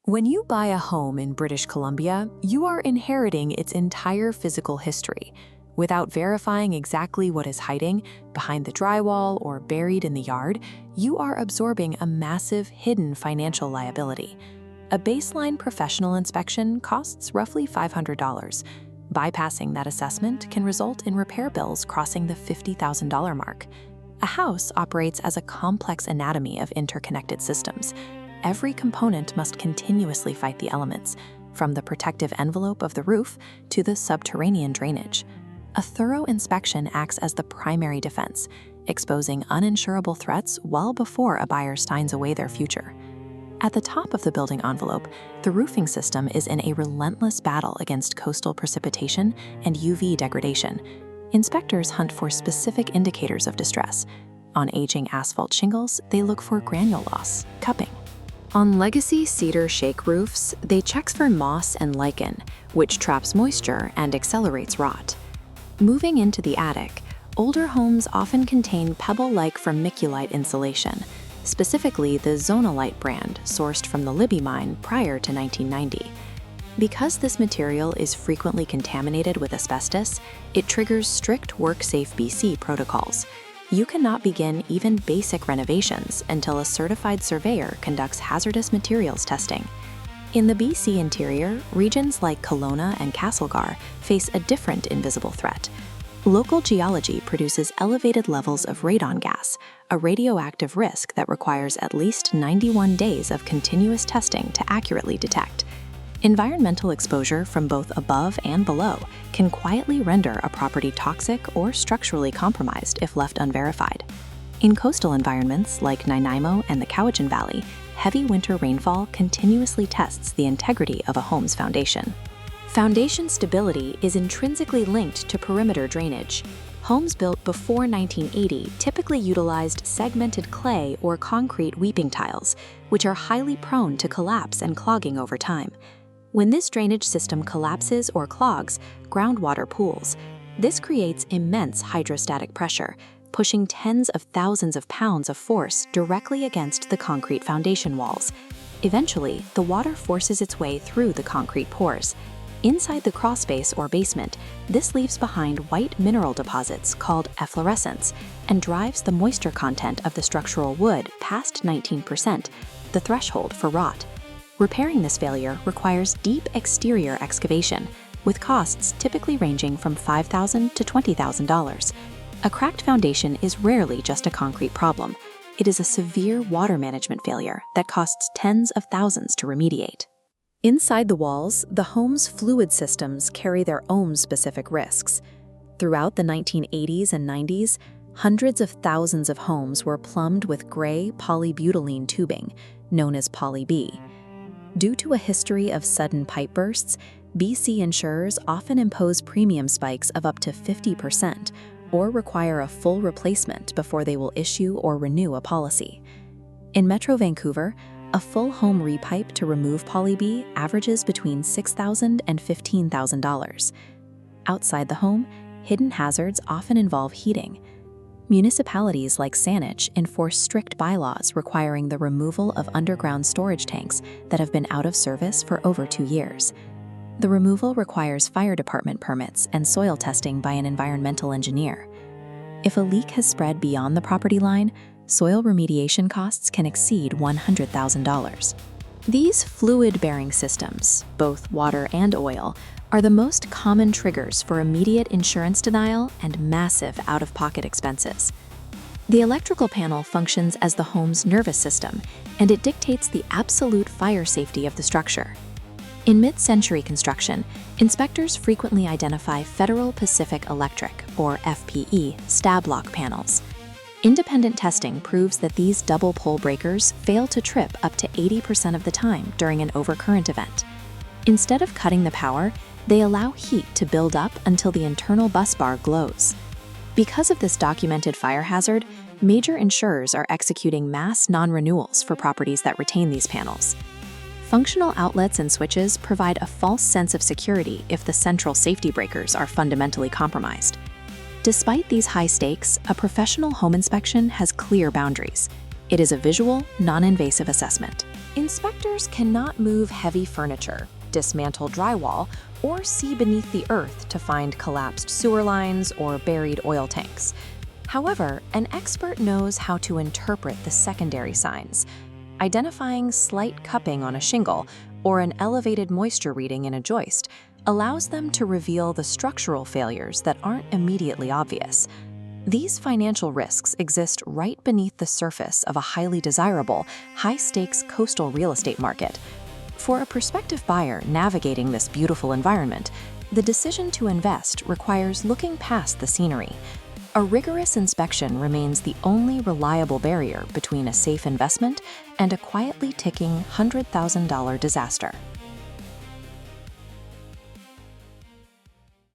When you buy a home in British Columbia, you are inheriting its entire physical history. Without verifying exactly what is hiding behind the drywall or buried in the yard, you are absorbing a massive hidden financial liability. A baseline professional inspection costs roughly $500. Bypassing that assessment can result in repair bills crossing the $50,000 mark. A house operates as a complex anatomy of interconnected systems. Every component must continuously fight the elements, from the protective envelope of the roof to the subterranean drainage. A thorough inspection acts as the primary defense, exposing uninsurable threats well before a buyer signs away their future. At the top of the building envelope, the roofing system is in a relentless battle against coastal precipitation and UV degradation. Inspectors hunt for specific indicators of distress. On aging asphalt shingles, they look for granule loss, cupping. On legacy cedar shake roofs, they check for moss and lichen, which traps moisture and accelerates rot. Moving into the attic, older homes often contain pebble-like vermiculite insulation, specifically the Zonalite brand sourced from the Libby mine prior to 1990. Because this material is frequently contaminated with asbestos, it triggers strict WorkSafe BC protocols. You cannot begin even basic renovations until a certified surveyor conducts hazardous materials testing. In the BC interior, regions like Kelowna and Castlegar face a different invisible threat. Local geology produces elevated levels of radon gas, a radioactive risk that requires at least 91 days of continuous testing to accurately detect. Environmental exposure from both above and below can quietly render a property toxic or structurally compromised if left unverified. In coastal environments like Nanaimo and the Cowichan Valley, heavy winter rainfall continuously tests the integrity of a home's foundation. Foundation stability is intrinsically linked to perimeter drainage. Homes built before 1980 typically utilized segmented clay or concrete weeping tiles, which are highly prone to collapse and clogging over time. When this drainage system collapses or clogs, groundwater pools. This creates immense hydrostatic pressure, pushing tens of thousands of pounds of force directly against the concrete foundation walls. Eventually, the water forces its way through the concrete pores. Inside the crawlspace or basement, this leaves behind white mineral deposits called efflorescence and drives the moisture content of the structural wood past 19%, the threshold for rot. Repairing this failure requires deep exterior excavation, with costs typically ranging from $5,000 to $20,000. A cracked foundation is rarely just a concrete problem. It is a severe water management failure that costs tens of thousands to remediate. Inside the walls, the home's fluid systems carry their own specific risks. Throughout the 1980s and 90s, hundreds of thousands of homes were plumbed with gray polybutylene tubing, known as Poly-B. Due to a history of sudden pipe bursts, BC insurers often impose premium spikes of up to 50% or require a full replacement before they will issue or renew a policy. In Metro Vancouver, a full home repipe to remove Poly-B averages between $6,000 and $15,000. Outside the home, hidden hazards often involve heating. Municipalities like Saanich enforce strict bylaws requiring the removal of underground storage tanks that have been out of service for over 2 years. The removal requires fire department permits and soil testing by an environmental engineer. If a leak has spread beyond the property line, soil remediation costs can exceed $100,000. These fluid-bearing systems, both water and oil, are the most common triggers for immediate insurance denial and massive out-of-pocket expenses. The electrical panel functions as the home's nervous system, and it dictates the absolute fire safety of the structure. In mid-century construction, inspectors frequently identify Federal Pacific Electric, or FPE, stab lock panels. Independent testing proves that these double pole breakers fail to trip up to 80% of the time during an overcurrent event. Instead of cutting the power, they allow heat to build up until the internal bus bar glows. Because of this documented fire hazard, major insurers are executing mass non-renewals for properties that retain these panels. Functional outlets and switches provide a false sense of security if the central safety breakers are fundamentally compromised. Despite these high stakes, a professional home inspection has clear boundaries. It is a visual, non-invasive assessment. Inspectors cannot move heavy furniture, dismantle drywall, or see beneath the earth to find collapsed sewer lines or buried oil tanks. However, an expert knows how to interpret the secondary signs. Identifying slight cupping on a shingle or an elevated moisture reading in a joist allows them to reveal the structural failures that aren't immediately obvious. These financial risks exist right beneath the surface of a highly desirable, high-stakes coastal real estate market. For a prospective buyer navigating this beautiful environment, the decision to invest requires looking past the scenery. A rigorous inspection remains the only reliable barrier between a safe investment and a quietly ticking $100,000 disaster.